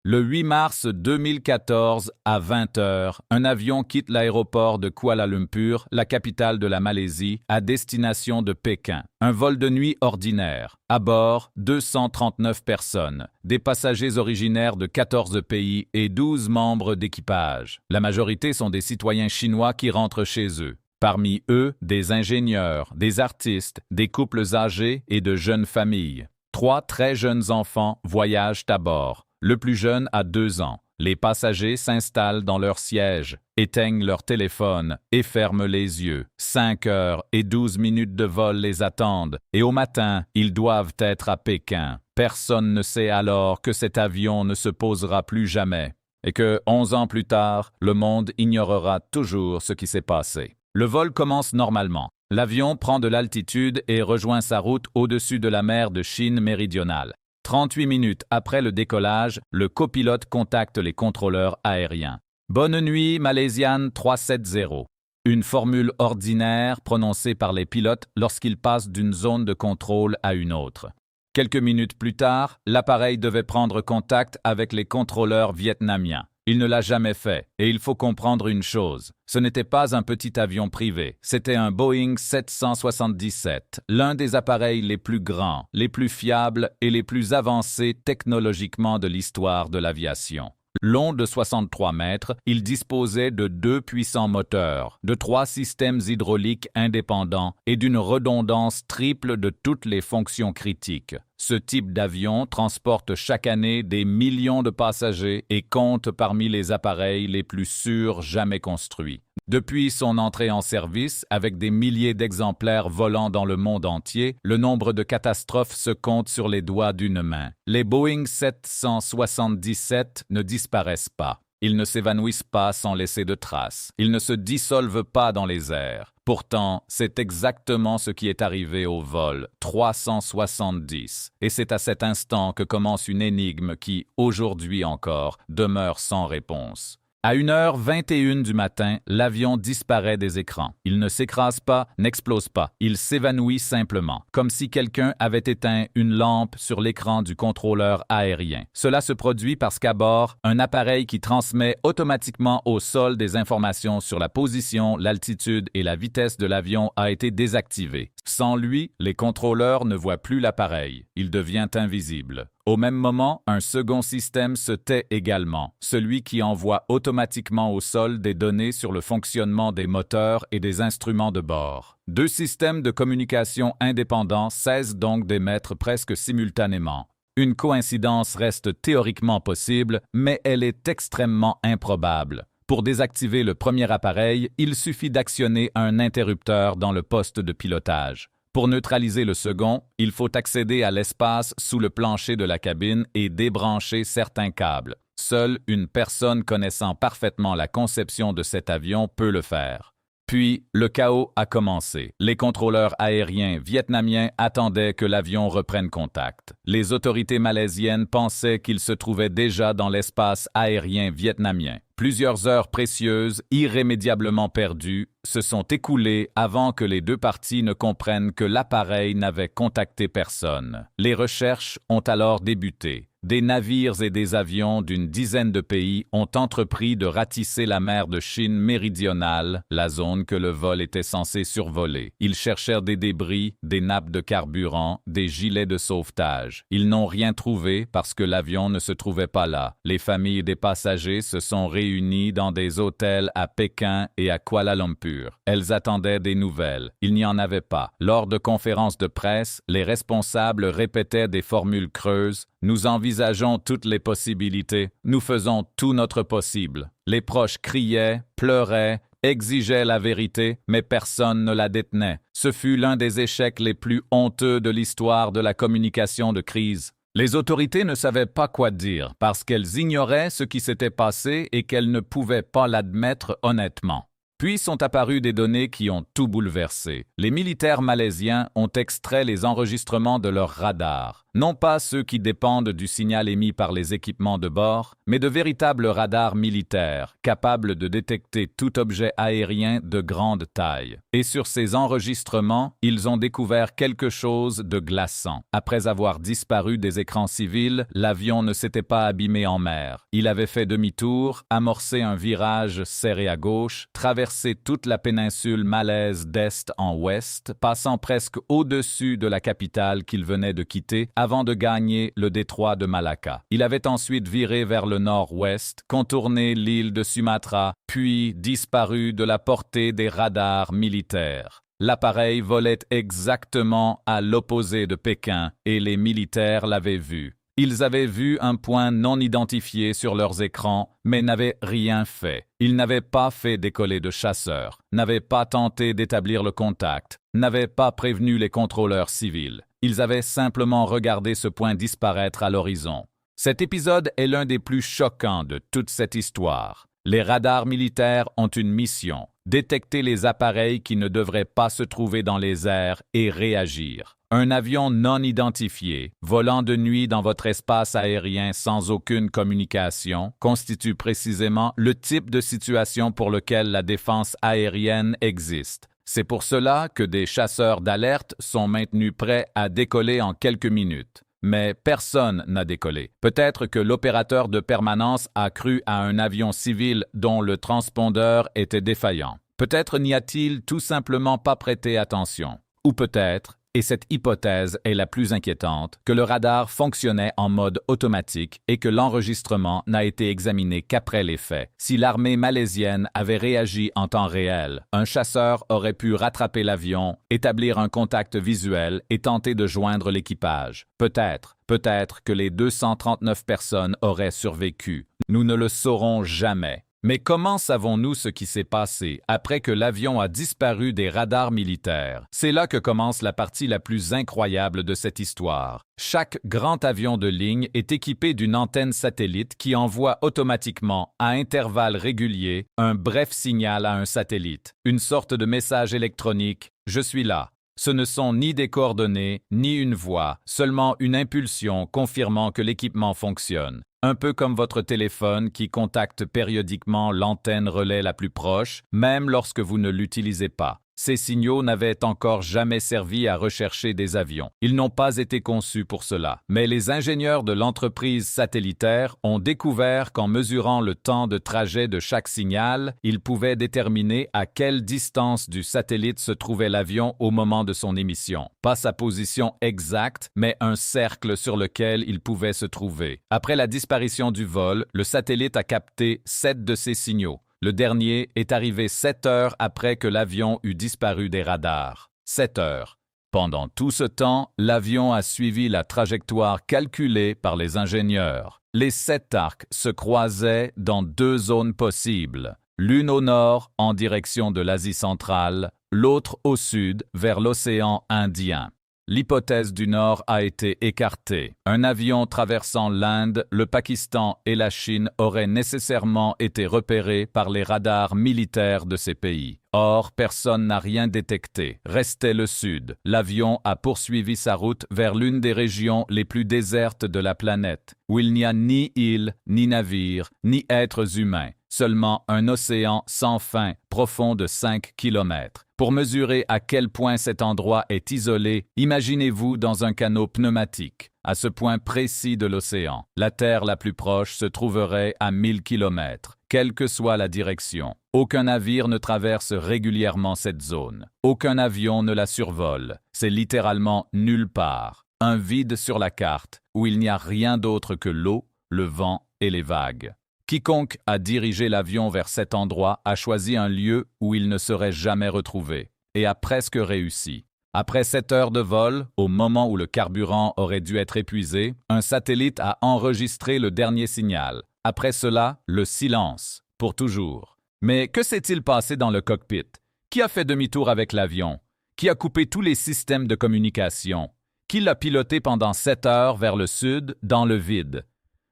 Le 8 mars 2014, à 20 heures, un avion quitte l'aéroport de Kuala Lumpur, la capitale de la Malaisie, à destination de Pékin. Un vol de nuit ordinaire. À bord, 239 personnes, des passagers originaires de 14 pays et 12 membres d'équipage. La majorité sont des citoyens chinois qui rentrent chez eux. Parmi eux, des ingénieurs, des artistes, des couples âgés et de jeunes familles. 3 très jeunes enfants voyagent à bord. Le plus jeune a 2 ans. Les passagers s'installent dans leur siège, éteignent leur téléphone et ferment les yeux. 5 heures et 12 minutes de vol les attendent et au matin, ils doivent être à Pékin. Personne ne sait alors que cet avion ne se posera plus jamais et que 11 ans plus tard, le monde ignorera toujours ce qui s'est passé. Le vol commence normalement. L'avion prend de l'altitude et rejoint sa route au-dessus de la mer de Chine méridionale. 38 minutes après le décollage, le copilote contacte les contrôleurs aériens. « Bonne nuit, Malaysian 370 ». Une formule ordinaire prononcée par les pilotes lorsqu'ils passent d'une zone de contrôle à une autre. Quelques minutes plus tard, l'appareil devait prendre contact avec les contrôleurs vietnamiens. Il ne l'a jamais fait, et il faut comprendre une chose. Ce n'était pas un petit avion privé, c'était un Boeing 777, l'un des appareils les plus grands, les plus fiables et les plus avancés technologiquement de l'histoire de l'aviation. Long de 63 mètres, il disposait de 2 puissants moteurs, de 3 systèmes hydrauliques indépendants et d'une redondance triple de toutes les fonctions critiques. Ce type d'avion transporte chaque année des millions de passagers et compte parmi les appareils les plus sûrs jamais construits. Depuis son entrée en service, avec des milliers d'exemplaires volant dans le monde entier, le nombre de catastrophes se compte sur les doigts d'une main. Les Boeing 777 ne disparaissent pas. Ils ne s'évanouissent pas sans laisser de traces. Ils ne se dissolvent pas dans les airs. Pourtant, c'est exactement ce qui est arrivé au vol 370. Et c'est à cet instant que commence une énigme qui, aujourd'hui encore, demeure sans réponse. À 1h21 du matin, l'avion disparaît des écrans. Il ne s'écrase pas, n'explose pas. Il s'évanouit simplement, comme si quelqu'un avait éteint une lampe sur l'écran du contrôleur aérien. Cela se produit parce qu'à bord, un appareil qui transmet automatiquement au sol des informations sur la position, l'altitude et la vitesse de l'avion a été désactivé. Sans lui, les contrôleurs ne voient plus l'appareil. Il devient invisible. Au même moment, un second système se tait également, celui qui envoie automatiquement au sol des données sur le fonctionnement des moteurs et des instruments de bord. 2 systèmes de communication indépendants cessent donc d'émettre presque simultanément. Une coïncidence reste théoriquement possible, mais elle est extrêmement improbable. Pour désactiver le premier appareil, il suffit d'actionner un interrupteur dans le poste de pilotage. Pour neutraliser le second, il faut accéder à l'espace sous le plancher de la cabine et débrancher certains câbles. Seule une personne connaissant parfaitement la conception de cet avion peut le faire. Puis, le chaos a commencé. Les contrôleurs aériens vietnamiens attendaient que l'avion reprenne contact. Les autorités malaisiennes pensaient qu'il se trouvait déjà dans l'espace aérien vietnamien. Plusieurs heures précieuses, irrémédiablement perdues, se sont écoulées avant que les 2 parties ne comprennent que l'appareil n'avait contacté personne. Les recherches ont alors débuté. Des navires et des avions d'une dizaine de pays ont entrepris de ratisser la mer de Chine méridionale, la zone que le vol était censé survoler. Ils cherchèrent des débris, des nappes de carburant, des gilets de sauvetage. Ils n'ont rien trouvé parce que l'avion ne se trouvait pas là. Les familles des passagers se sont réunies dans des hôtels à Pékin et à Kuala Lumpur. Elles attendaient des nouvelles. Il n'y en avait pas. Lors de conférences de presse, les responsables répétaient des formules creuses. Nous envisageons toutes les possibilités. Nous faisons tout notre possible. Les proches criaient, pleuraient, exigeaient la vérité, mais personne ne la détenait. Ce fut l'un des échecs les plus honteux de l'histoire de la communication de crise. Les autorités ne savaient pas quoi dire parce qu'elles ignoraient ce qui s'était passé et qu'elles ne pouvaient pas l'admettre honnêtement. Puis sont apparues des données qui ont tout bouleversé. Les militaires malaisiens ont extrait les enregistrements de leurs radars. Non pas ceux qui dépendent du signal émis par les équipements de bord, mais de véritables radars militaires, capables de détecter tout objet aérien de grande taille. Et sur ces enregistrements, ils ont découvert quelque chose de glaçant. Après avoir disparu des écrans civils, l'avion ne s'était pas abîmé en mer. Il avait fait demi-tour, amorcé un virage serré à gauche, traversé toute la péninsule malaise d'est en ouest, passant presque au-dessus de la capitale qu'il venait de quitter avant de gagner le détroit de Malacca. Il avait ensuite viré vers le nord-ouest, contourné l'île de Sumatra, puis disparu de la portée des radars militaires. L'appareil volait exactement à l'opposé de Pékin et les militaires l'avaient vu. Ils avaient vu un point non identifié sur leurs écrans, mais n'avaient rien fait. Ils n'avaient pas fait décoller de chasseurs, n'avaient pas tenté d'établir le contact, n'avaient pas prévenu les contrôleurs civils. Ils avaient simplement regardé ce point disparaître à l'horizon. Cet épisode est l'un des plus choquants de toute cette histoire. Les radars militaires ont une mission: détecter les appareils qui ne devraient pas se trouver dans les airs et réagir. Un avion non identifié, volant de nuit dans votre espace aérien sans aucune communication, constitue précisément le type de situation pour lequel la défense aérienne existe. C'est pour cela que des chasseurs d'alerte sont maintenus prêts à décoller en quelques minutes. Mais personne n'a décollé. Peut-être que l'opérateur de permanence a cru à un avion civil dont le transpondeur était défaillant. Peut-être n'y a-t-il tout simplement pas prêté attention. Ou peut-être, et cette hypothèse est la plus inquiétante, que le radar fonctionnait en mode automatique et que l'enregistrement n'a été examiné qu'après les faits. Si l'armée malaisienne avait réagi en temps réel, un chasseur aurait pu rattraper l'avion, établir un contact visuel et tenter de joindre l'équipage. Peut-être que les 239 personnes auraient survécu. Nous ne le saurons jamais. Mais comment savons-nous ce qui s'est passé après que l'avion a disparu des radars militaires? C'est là que commence la partie la plus incroyable de cette histoire. Chaque grand avion de ligne est équipé d'une antenne satellite qui envoie automatiquement, à intervalles réguliers, un bref signal à un satellite, une sorte de message électronique « Je suis là ». Ce ne sont ni des coordonnées, ni une voix, seulement une impulsion confirmant que l'équipement fonctionne. Un peu comme votre téléphone qui contacte périodiquement l'antenne relais la plus proche, même lorsque vous ne l'utilisez pas. Ces signaux n'avaient encore jamais servi à rechercher des avions. Ils n'ont pas été conçus pour cela. Mais les ingénieurs de l'entreprise satellitaire ont découvert qu'en mesurant le temps de trajet de chaque signal, ils pouvaient déterminer à quelle distance du satellite se trouvait l'avion au moment de son émission. Pas sa position exacte, mais un cercle sur lequel il pouvait se trouver. Après la disparition du vol, le satellite a capté 7 de ces signaux. Le dernier est arrivé 7 heures après que l'avion eut disparu des radars. 7 heures. Pendant tout ce temps, l'avion a suivi la trajectoire calculée par les ingénieurs. Les 7 arcs se croisaient dans 2 zones possibles, l'une au nord en direction de l'Asie centrale, l'autre au sud vers l'océan Indien. L'hypothèse du Nord a été écartée. Un avion traversant l'Inde, le Pakistan et la Chine aurait nécessairement été repéré par les radars militaires de ces pays. Or, personne n'a rien détecté. Restait le Sud. L'avion a poursuivi sa route vers l'une des régions les plus désertes de la planète, où il n'y a ni îles, ni navires, ni êtres humains. Seulement un océan sans fin, profond de 5 kilomètres. Pour mesurer à quel point cet endroit est isolé, imaginez-vous dans un canot pneumatique. À ce point précis de l'océan, la Terre la plus proche se trouverait à 1000 kilomètres, quelle que soit la direction. Aucun navire ne traverse régulièrement cette zone. Aucun avion ne la survole. C'est littéralement nulle part. Un vide sur la carte, où il n'y a rien d'autre que l'eau, le vent et les vagues. Quiconque a dirigé l'avion vers cet endroit a choisi un lieu où il ne serait jamais retrouvé, et a presque réussi. Après 7 heures de vol, au moment où le carburant aurait dû être épuisé, un satellite a enregistré le dernier signal. Après cela, le silence, pour toujours. Mais que s'est-il passé dans le cockpit? Qui a fait demi-tour avec l'avion? Qui a coupé tous les systèmes de communication? Qui l'a piloté pendant 7 heures vers le sud, dans le vide?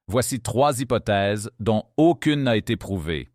Voici 3 hypothèses dont aucune n'a été prouvée.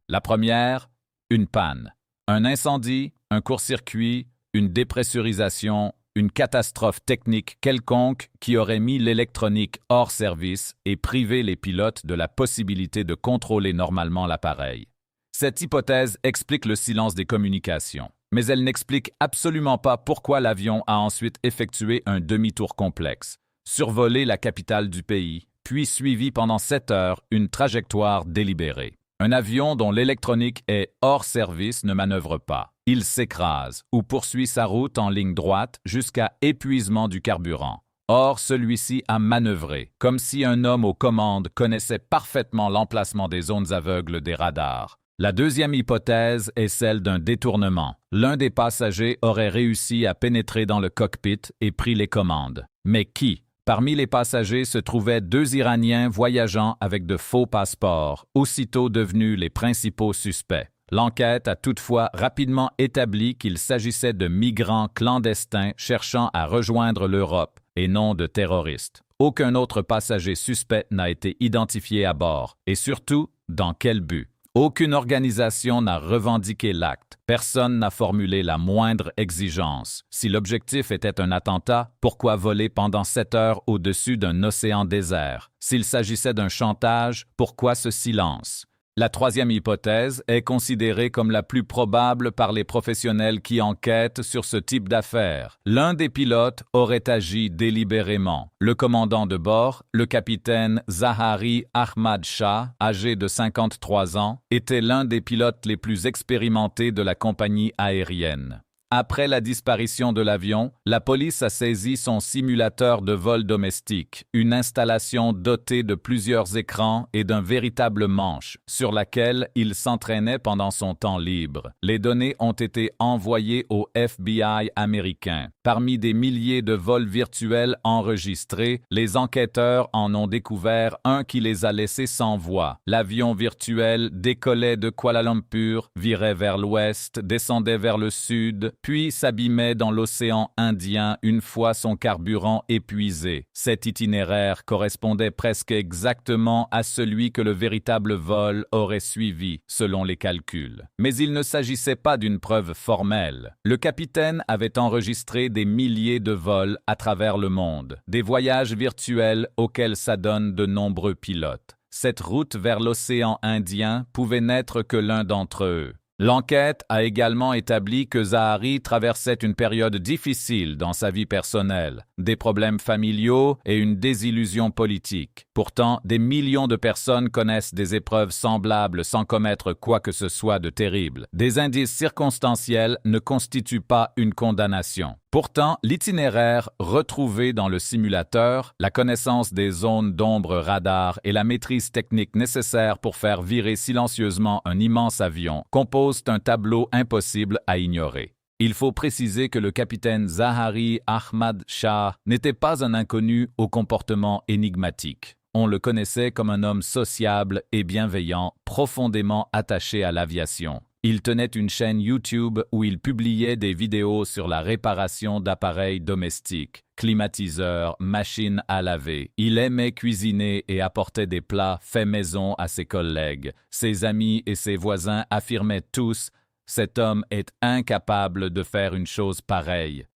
La première, une panne. Un incendie, un court-circuit, une dépressurisation, une catastrophe technique quelconque qui aurait mis l'électronique hors service et privé les pilotes de la possibilité de contrôler normalement l'appareil. Cette hypothèse explique le silence des communications, mais elle n'explique absolument pas pourquoi l'avion a ensuite effectué un demi-tour complexe, survolé la capitale du pays, puis suivi pendant 7 heures une trajectoire délibérée. Un avion dont l'électronique est hors service ne manœuvre pas. Il s'écrase ou poursuit sa route en ligne droite jusqu'à épuisement du carburant. Or, celui-ci a manœuvré, comme si un homme aux commandes connaissait parfaitement l'emplacement des zones aveugles des radars. La deuxième hypothèse est celle d'un détournement. L'un des passagers aurait réussi à pénétrer dans le cockpit et pris les commandes. Mais qui? Parmi les passagers se trouvaient 2 Iraniens voyageant avec de faux passeports, aussitôt devenus les principaux suspects. L'enquête a toutefois rapidement établi qu'il s'agissait de migrants clandestins cherchant à rejoindre l'Europe et non de terroristes. Aucun autre passager suspect n'a été identifié à bord, et surtout, dans quel but? Aucune organisation n'a revendiqué l'acte. Personne n'a formulé la moindre exigence. Si l'objectif était un attentat, pourquoi voler pendant 7 heures au-dessus d'un océan désert? S'il s'agissait d'un chantage, pourquoi ce silence? La troisième hypothèse est considérée comme la plus probable par les professionnels qui enquêtent sur ce type d'affaires. L'un des pilotes aurait agi délibérément. Le commandant de bord, le capitaine Zahari Ahmad Shah, âgé de 53 ans, était l'un des pilotes les plus expérimentés de la compagnie aérienne. Après la disparition de l'avion, la police a saisi son simulateur de vol domestique, une installation dotée de plusieurs écrans et d'un véritable manche, sur laquelle il s'entraînait pendant son temps libre. Les données ont été envoyées au FBI américain. Parmi des milliers de vols virtuels enregistrés, les enquêteurs en ont découvert un qui les a laissés sans voix. L'avion virtuel décollait de Kuala Lumpur, virait vers l'ouest, descendait vers le sud, puis s'abîmait dans l'océan Indien une fois son carburant épuisé. Cet itinéraire correspondait presque exactement à celui que le véritable vol aurait suivi, selon les calculs. Mais il ne s'agissait pas d'une preuve formelle. Le capitaine avait enregistré des milliers de vols à travers le monde, des voyages virtuels auxquels s'adonnent de nombreux pilotes. Cette route vers l'océan Indien pouvait n'être que l'un d'entre eux. L'enquête a également établi que Zahari traversait une période difficile dans sa vie personnelle, des problèmes familiaux et une désillusion politique. Pourtant, des millions de personnes connaissent des épreuves semblables sans commettre quoi que ce soit de terrible. Des indices circonstanciels ne constituent pas une condamnation. Pourtant, l'itinéraire retrouvé dans le simulateur, la connaissance des zones d'ombre radar et la maîtrise technique nécessaire pour faire virer silencieusement un immense avion composent un tableau impossible à ignorer. Il faut préciser que le capitaine Zahari Ahmad Shah n'était pas un inconnu au comportement énigmatique. On le connaissait comme un homme sociable et bienveillant, profondément attaché à l'aviation. Il tenait une chaîne YouTube où il publiait des vidéos sur la réparation d'appareils domestiques, climatiseurs, machines à laver. Il aimait cuisiner et apportait des plats faits maison à ses collègues. Ses amis et ses voisins affirmaient tous « Cet homme est incapable de faire une chose pareille ».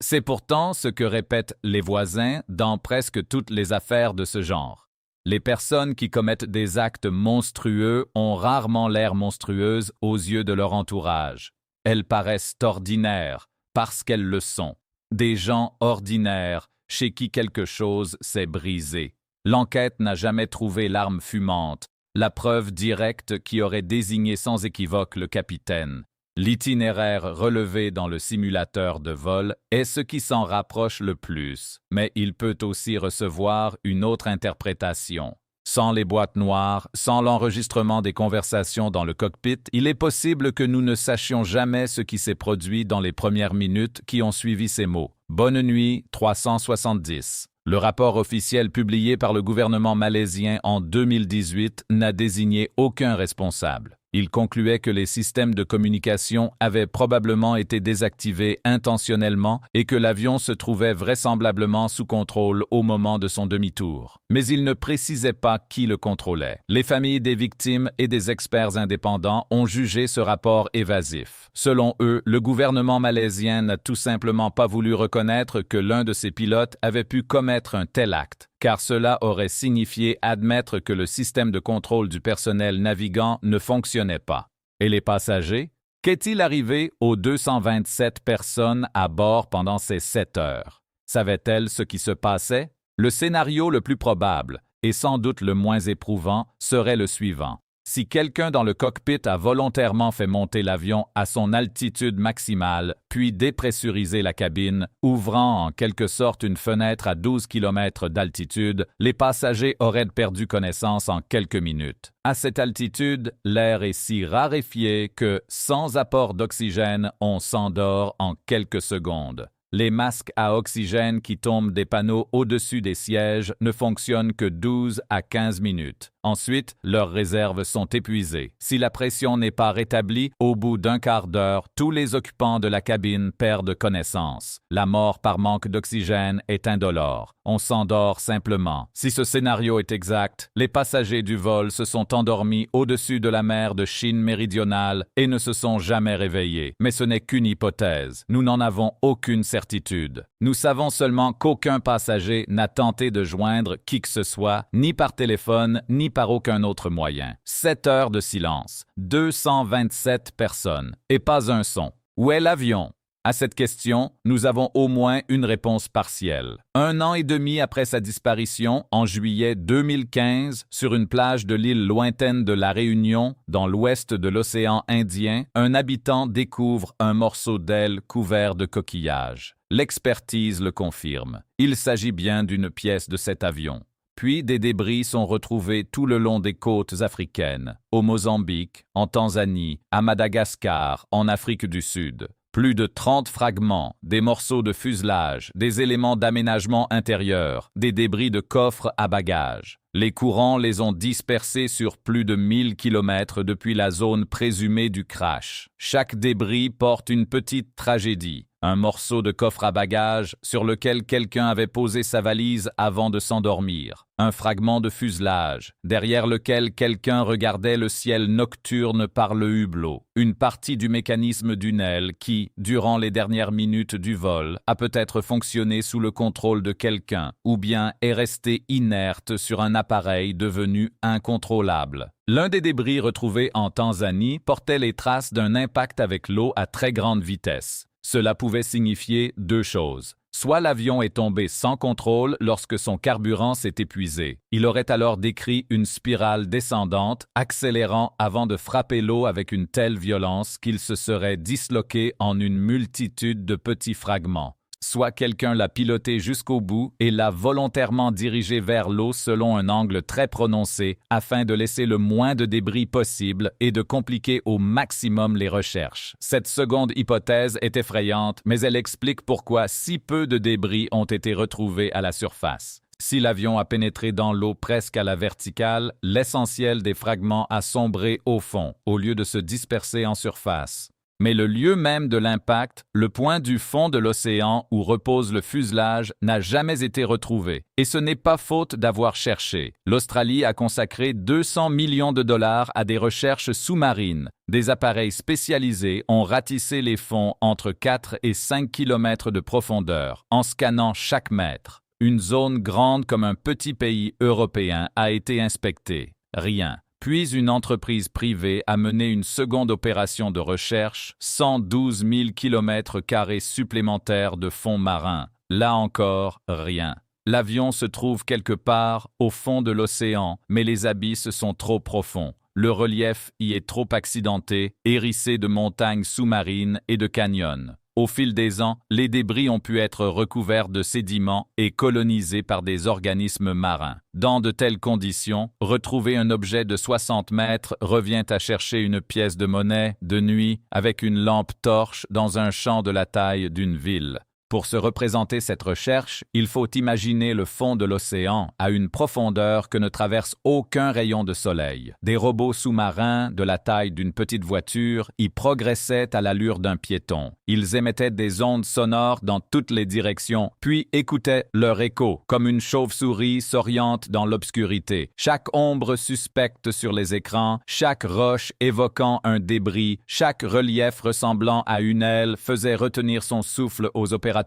C'est pourtant ce que répètent les voisins dans presque toutes les affaires de ce genre. Les personnes qui commettent des actes monstrueux ont rarement l'air monstrueuses aux yeux de leur entourage. Elles paraissent ordinaires parce qu'elles le sont. Des gens ordinaires chez qui quelque chose s'est brisé. L'enquête n'a jamais trouvé l'arme fumante, la preuve directe qui aurait désigné sans équivoque le capitaine. L'itinéraire relevé dans le simulateur de vol est ce qui s'en rapproche le plus, mais il peut aussi recevoir une autre interprétation. Sans les boîtes noires, sans l'enregistrement des conversations dans le cockpit, il est possible que nous ne sachions jamais ce qui s'est produit dans les premières minutes qui ont suivi ces mots. Bonne nuit, 370. Le rapport officiel publié par le gouvernement malaisien en 2018 n'a désigné aucun responsable. Il concluait que les systèmes de communication avaient probablement été désactivés intentionnellement et que l'avion se trouvait vraisemblablement sous contrôle au moment de son demi-tour. Mais il ne précisait pas qui le contrôlait. Les familles des victimes et des experts indépendants ont jugé ce rapport évasif. Selon eux, le gouvernement malaisien n'a tout simplement pas voulu reconnaître que l'un de ses pilotes avait pu commettre un tel acte, car cela aurait signifié admettre que le système de contrôle du personnel navigant ne fonctionnait pas. Et les passagers? Qu'est-il arrivé aux 227 personnes à bord pendant ces 7 heures? Savaient-elles ce qui se passait? Le scénario le plus probable, et sans doute le moins éprouvant, serait le suivant. Si quelqu'un dans le cockpit a volontairement fait monter l'avion à son altitude maximale, puis dépressurisé la cabine, ouvrant en quelque sorte une fenêtre à 12 km d'altitude, les passagers auraient perdu connaissance en quelques minutes. À cette altitude, l'air est si raréfié que, sans apport d'oxygène, on s'endort en quelques secondes. Les masques à oxygène qui tombent des panneaux au-dessus des sièges ne fonctionnent que 12 à 15 minutes. Ensuite, leurs réserves sont épuisées. Si la pression n'est pas rétablie, au bout d'un quart d'heure, tous les occupants de la cabine perdent connaissance. La mort par manque d'oxygène est indolore. On s'endort simplement. Si ce scénario est exact, les passagers du vol se sont endormis au-dessus de la mer de Chine méridionale et ne se sont jamais réveillés. Mais ce n'est qu'une hypothèse. Nous n'en avons aucune certitude. Nous savons seulement qu'aucun passager n'a tenté de joindre qui que ce soit, ni par téléphone, ni par aucun autre moyen. 7 heures de silence, 227 personnes, et pas un son. Où est l'avion? À cette question, nous avons au moins une réponse partielle. 1 an et demi après sa disparition, en juillet 2015, sur une plage de l'île lointaine de La Réunion, dans l'ouest de l'océan Indien, un habitant découvre un morceau d'aile couvert de coquillages. L'expertise le confirme. Il s'agit bien d'une pièce de cet avion. Puis des débris sont retrouvés tout le long des côtes africaines, au Mozambique, en Tanzanie, à Madagascar, en Afrique du Sud. Plus de 30 fragments, des morceaux de fuselage, des éléments d'aménagement intérieur, des débris de coffres à bagages. Les courants les ont dispersés sur plus de 1000 km depuis la zone présumée du crash. Chaque débris porte une petite tragédie. Un morceau de coffre à bagages sur lequel quelqu'un avait posé sa valise avant de s'endormir. Un fragment de fuselage, derrière lequel quelqu'un regardait le ciel nocturne par le hublot. Une partie du mécanisme d'une aile qui, durant les dernières minutes du vol, a peut-être fonctionné sous le contrôle de quelqu'un, ou bien est restée inerte sur un appareil devenu incontrôlable. L'un des débris retrouvés en Tanzanie portait les traces d'un impact avec l'eau à très grande vitesse. Cela pouvait signifier 2 choses. Soit l'avion est tombé sans contrôle lorsque son carburant s'est épuisé. Il aurait alors décrit une spirale descendante, accélérant avant de frapper l'eau avec une telle violence qu'il se serait disloqué en une multitude de petits fragments. Soit quelqu'un l'a piloté jusqu'au bout et l'a volontairement dirigé vers l'eau selon un angle très prononcé afin de laisser le moins de débris possible et de compliquer au maximum les recherches. Cette seconde hypothèse est effrayante, mais elle explique pourquoi si peu de débris ont été retrouvés à la surface. Si l'avion a pénétré dans l'eau presque à la verticale, l'essentiel des fragments a sombré au fond, au lieu de se disperser en surface. Mais le lieu même de l'impact, le point du fond de l'océan où repose le fuselage, n'a jamais été retrouvé. Et ce n'est pas faute d'avoir cherché. L'Australie a consacré 200 millions de dollars à des recherches sous-marines. Des appareils spécialisés ont ratissé les fonds entre 4 et 5 km de profondeur, en scannant chaque mètre. Une zone grande comme un petit pays européen a été inspectée. Rien. Puis une entreprise privée a mené une seconde opération de recherche, 112 000 km² supplémentaires de fonds marins. Là encore, rien. L'avion se trouve quelque part au fond de l'océan, mais les abysses sont trop profonds. Le relief y est trop accidenté, hérissé de montagnes sous-marines et de canyons. Au fil des ans, les débris ont pu être recouverts de sédiments et colonisés par des organismes marins. Dans de telles conditions, retrouver un objet de 60 mètres revient à chercher une pièce de monnaie de nuit avec une lampe torche dans un champ de la taille d'une ville. Pour se représenter cette recherche, il faut imaginer le fond de l'océan à une profondeur que ne traverse aucun rayon de soleil. Des robots sous-marins de la taille d'une petite voiture y progressaient à l'allure d'un piéton. Ils émettaient des ondes sonores dans toutes les directions, puis écoutaient leur écho, comme une chauve-souris s'oriente dans l'obscurité. Chaque ombre suspecte sur les écrans, chaque roche évoquant un débris, chaque relief ressemblant à une aile faisait retenir son souffle aux opérateurs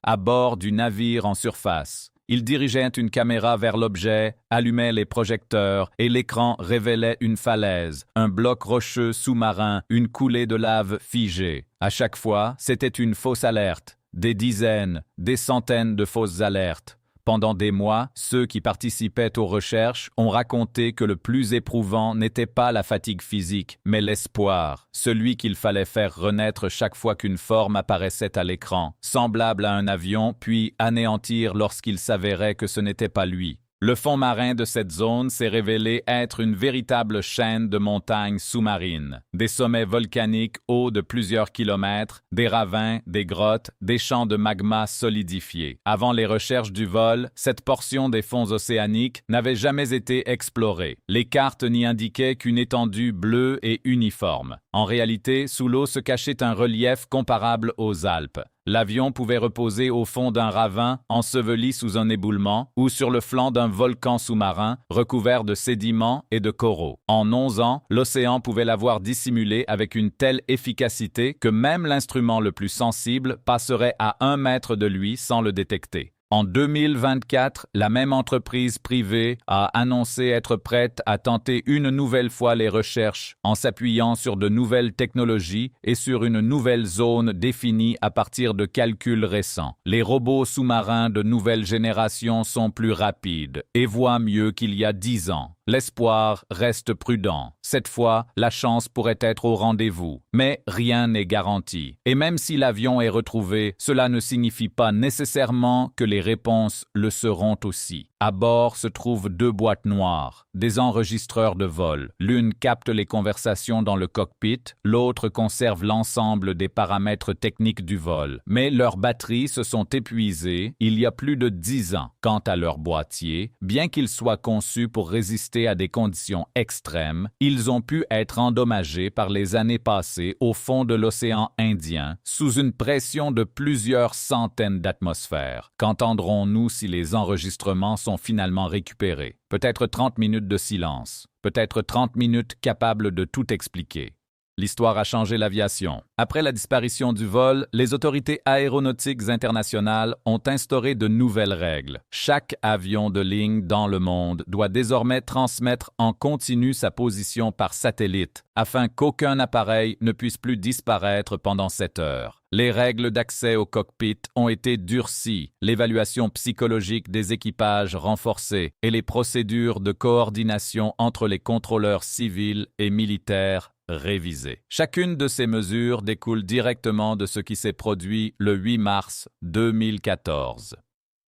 à bord du navire en surface. Ils dirigeaient une caméra vers l'objet, allumaient les projecteurs et l'écran révélait une falaise, un bloc rocheux sous-marin, une coulée de lave figée. À chaque fois, c'était une fausse alerte, des dizaines, des centaines de fausses alertes. Pendant des mois, ceux qui participaient aux recherches ont raconté que le plus éprouvant n'était pas la fatigue physique, mais l'espoir, celui qu'il fallait faire renaître chaque fois qu'une forme apparaissait à l'écran, semblable à un avion, puis anéantir lorsqu'il s'avérait que ce n'était pas lui. Le fond marin de cette zone s'est révélé être une véritable chaîne de montagnes sous-marines. Des sommets volcaniques hauts de plusieurs kilomètres, des ravins, des grottes, des champs de magma solidifiés. Avant les recherches du vol, cette portion des fonds océaniques n'avait jamais été explorée. Les cartes n'y indiquaient qu'une étendue bleue et uniforme. En réalité, sous l'eau se cachait un relief comparable aux Alpes. L'avion pouvait reposer au fond d'un ravin enseveli sous un éboulement ou sur le flanc d'un volcan sous-marin recouvert de sédiments et de coraux. En 11 ans, l'océan pouvait l'avoir dissimulé avec une telle efficacité que même l'instrument le plus sensible passerait à 1 mètre de lui sans le détecter. En 2024, la même entreprise privée a annoncé être prête à tenter une nouvelle fois les recherches en s'appuyant sur de nouvelles technologies et sur une nouvelle zone définie à partir de calculs récents. Les robots sous-marins de nouvelle génération sont plus rapides et voient mieux qu'il y a 10 ans. L'espoir reste prudent. Cette fois, la chance pourrait être au rendez-vous. Mais rien n'est garanti. Et même si l'avion est retrouvé, cela ne signifie pas nécessairement que les réponses le seront aussi. À bord se trouvent 2 boîtes noires, des enregistreurs de vol. L'une capte les conversations dans le cockpit, l'autre conserve l'ensemble des paramètres techniques du vol. Mais leurs batteries se sont épuisées il y a plus de 10 ans. Quant à leur boîtier, bien qu'ils soient conçus pour résister à des conditions extrêmes, ils ont pu être endommagés par les années passées au fond de l'océan Indien, sous une pression de plusieurs centaines d'atmosphères. Qu'entendrons-nous si les enregistrements sont finalement récupérés? Peut-être 30 minutes de silence, peut-être 30 minutes capables de tout expliquer. L'histoire a changé l'aviation. Après la disparition du vol, les autorités aéronautiques internationales ont instauré de nouvelles règles. Chaque avion de ligne dans le monde doit désormais transmettre en continu sa position par satellite, afin qu'aucun appareil ne puisse plus disparaître pendant 7 heures. Les règles d'accès au cockpit ont été durcies, l'évaluation psychologique des équipages renforcée et les procédures de coordination entre les contrôleurs civils et militaires révisées. Chacune de ces mesures découle directement de ce qui s'est produit le 8 mars 2014.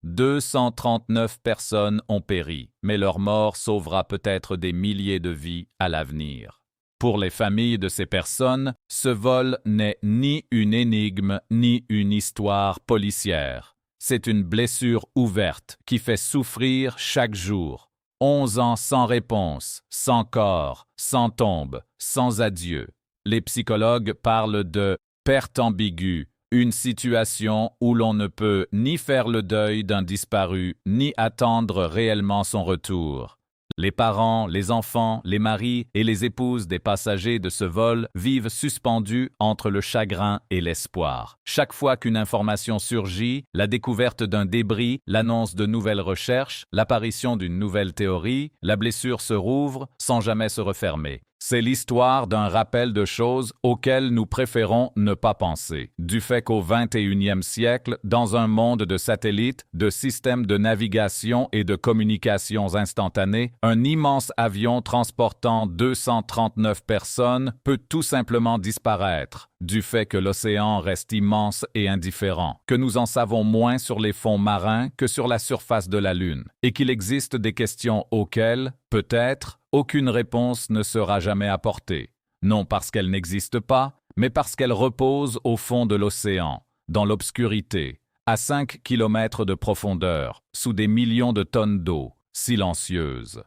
239 personnes ont péri, mais leur mort sauvera peut-être des milliers de vies à l'avenir. Pour les familles de ces personnes, ce vol n'est ni une énigme ni une histoire policière. C'est une blessure ouverte qui fait souffrir chaque jour. 11 ans sans réponse, sans corps, sans tombe, sans adieu. Les psychologues parlent de perte ambiguë, une situation où l'on ne peut ni faire le deuil d'un disparu, ni attendre réellement son retour. Les parents, les enfants, les maris et les épouses des passagers de ce vol vivent suspendus entre le chagrin et l'espoir. Chaque fois qu'une information surgit, la découverte d'un débris, l'annonce de nouvelles recherches, l'apparition d'une nouvelle théorie, la blessure se rouvre sans jamais se refermer. C'est l'histoire d'un rappel de choses auxquelles nous préférons ne pas penser. Du fait qu'au XXIe siècle, dans un monde de satellites, de systèmes de navigation et de communications instantanées, un immense avion transportant 239 personnes peut tout simplement disparaître. Du fait que l'océan reste immense et indifférent, que nous en savons moins sur les fonds marins que sur la surface de la Lune, et qu'il existe des questions auxquelles, peut-être, aucune réponse ne sera jamais apportée. Non parce qu'elles n'existent pas, mais parce qu'elles reposent au fond de l'océan, dans l'obscurité, à 5 kilomètres de profondeur, sous des millions de tonnes d'eau, silencieuse.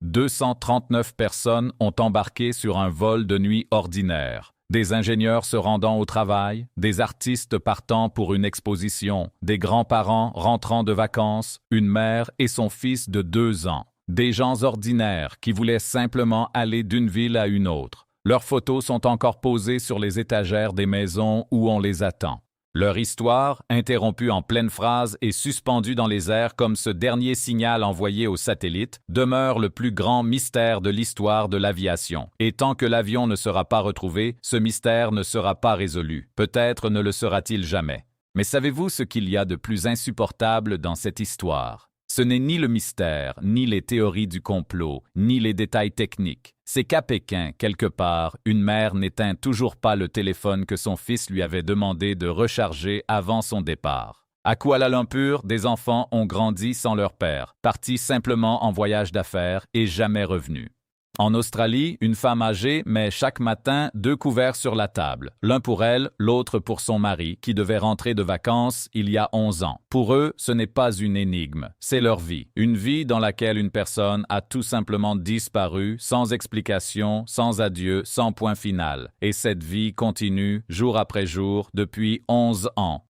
239 personnes ont embarqué sur un vol de nuit ordinaire. Des ingénieurs se rendant au travail, des artistes partant pour une exposition, des grands-parents rentrant de vacances, une mère et son fils de 2 ans. Des gens ordinaires qui voulaient simplement aller d'une ville à une autre. Leurs photos sont encore posées sur les étagères des maisons où on les attend. Leur histoire, interrompue en pleine phrase et suspendue dans les airs comme ce dernier signal envoyé au satellite, demeure le plus grand mystère de l'histoire de l'aviation. Et tant que l'avion ne sera pas retrouvé, ce mystère ne sera pas résolu. Peut-être ne le sera-t-il jamais. Mais savez-vous ce qu'il y a de plus insupportable dans cette histoire? Ce n'est ni le mystère, ni les théories du complot, ni les détails techniques. C'est qu'à Pékin, quelque part, une mère n'éteint toujours pas le téléphone que son fils lui avait demandé de recharger avant son départ. À Kuala Lumpur, des enfants ont grandi sans leur père, partis simplement en voyage d'affaires et jamais revenus. En Australie, une femme âgée met chaque matin 2 couverts sur la table, l'un pour elle, l'autre pour son mari, qui devait rentrer de vacances il y a 11 ans. Pour eux, ce n'est pas une énigme, c'est leur vie. Une vie dans laquelle une personne a tout simplement disparu, sans explication, sans adieu, sans point final. Et cette vie continue, jour après jour, depuis 11 ans.